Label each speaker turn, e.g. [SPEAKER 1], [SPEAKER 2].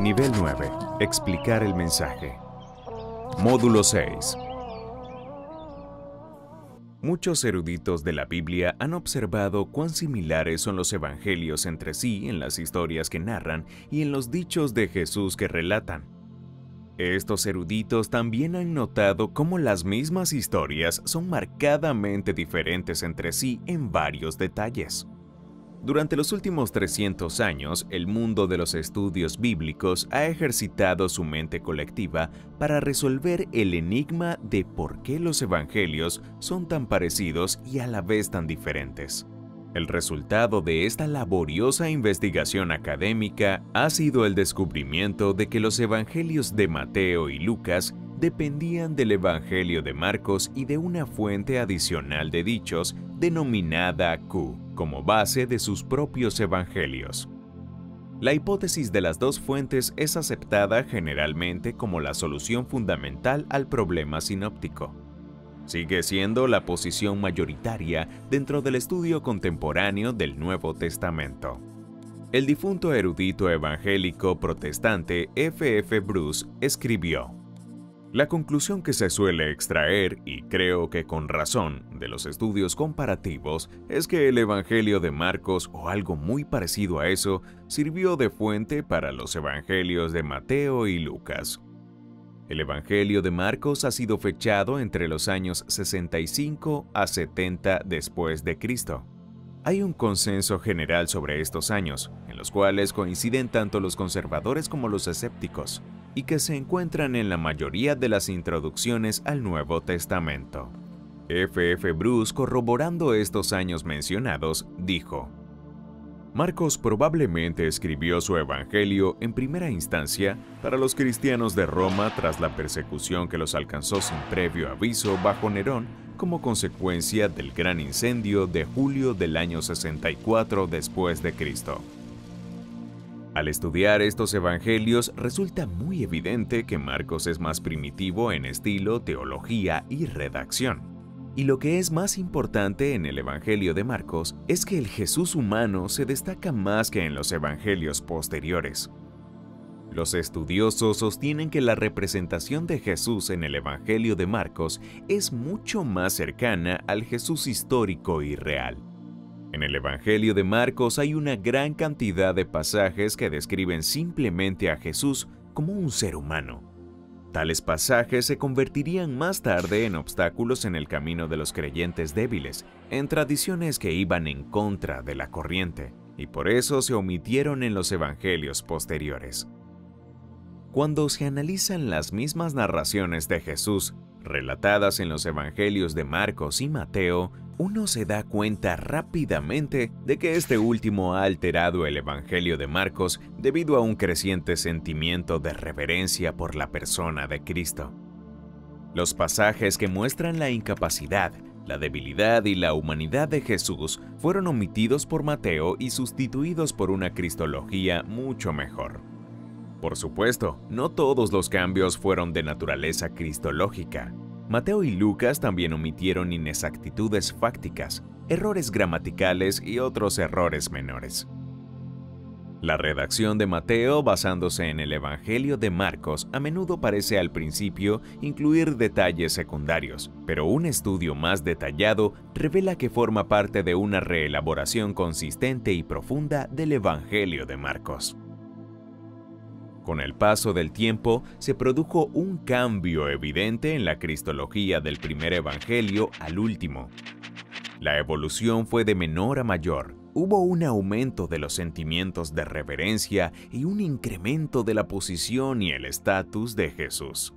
[SPEAKER 1] Nivel 9. Explicar el mensaje. Módulo 6. Muchos eruditos de la Biblia han observado cuán similares son los evangelios entre sí en las historias que narran y en los dichos de Jesús que relatan. Estos eruditos también han notado cómo las mismas historias son marcadamente diferentes entre sí en varios detalles. Durante los últimos 300 años, el mundo de los estudios bíblicos ha ejercitado su mente colectiva para resolver el enigma de por qué los evangelios son tan parecidos y a la vez tan diferentes. El resultado de esta laboriosa investigación académica ha sido el descubrimiento de que los evangelios de Mateo y Lucas dependían del evangelio de Marcos y de una fuente adicional de dichos denominada Q, como base de sus propios evangelios. La hipótesis de las dos fuentes es aceptada generalmente como la solución fundamental al problema sinóptico. Sigue siendo la posición mayoritaria dentro del estudio contemporáneo del Nuevo Testamento. El difunto erudito evangélico protestante F. Bruce escribió: "La conclusión que se suele extraer, y creo que con razón, de los estudios comparativos es que el Evangelio de Marcos, o algo muy parecido a eso, sirvió de fuente para los Evangelios de Mateo y Lucas. El Evangelio de Marcos ha sido fechado entre los años 65 a 70 después de Cristo. Hay un consenso general sobre estos años, en los cuales coinciden tanto los conservadores como los escépticos, y que se encuentran en la mayoría de las introducciones al Nuevo Testamento". F. Bruce, corroborando estos años mencionados, dijo: "Marcos probablemente escribió su evangelio en primera instancia para los cristianos de Roma tras la persecución que los alcanzó sin previo aviso bajo Nerón como consecuencia del gran incendio de julio del año 64 después de Cristo. Al estudiar estos evangelios, resulta muy evidente que Marcos es más primitivo en estilo, teología y redacción. Y lo que es más importante en el Evangelio de Marcos es que el Jesús humano se destaca más que en los evangelios posteriores. Los estudiosos sostienen que la representación de Jesús en el Evangelio de Marcos es mucho más cercana al Jesús histórico y real. En el Evangelio de Marcos hay una gran cantidad de pasajes que describen simplemente a Jesús como un ser humano. Tales pasajes se convertirían más tarde en obstáculos en el camino de los creyentes débiles, en tradiciones que iban en contra de la corriente, y por eso se omitieron en los evangelios posteriores. Cuando se analizan las mismas narraciones de Jesús, relatadas en los evangelios de Marcos y Mateo, uno se da cuenta rápidamente de que este último ha alterado el Evangelio de Marcos debido a un creciente sentimiento de reverencia por la persona de Cristo. Los pasajes que muestran la incapacidad, la debilidad y la humanidad de Jesús fueron omitidos por Mateo y sustituidos por una cristología mucho mejor. Por supuesto, no todos los cambios fueron de naturaleza cristológica. Mateo y Lucas también omitieron inexactitudes fácticas, errores gramaticales y otros errores menores. La redacción de Mateo, basándose en el Evangelio de Marcos, a menudo parece al principio incluir detalles secundarios, pero un estudio más detallado revela que forma parte de una reelaboración consistente y profunda del Evangelio de Marcos. Con el paso del tiempo, se produjo un cambio evidente en la cristología del primer evangelio al último. La evolución fue de menor a mayor. Hubo un aumento de los sentimientos de reverencia y un incremento de la posición y el estatus de Jesús.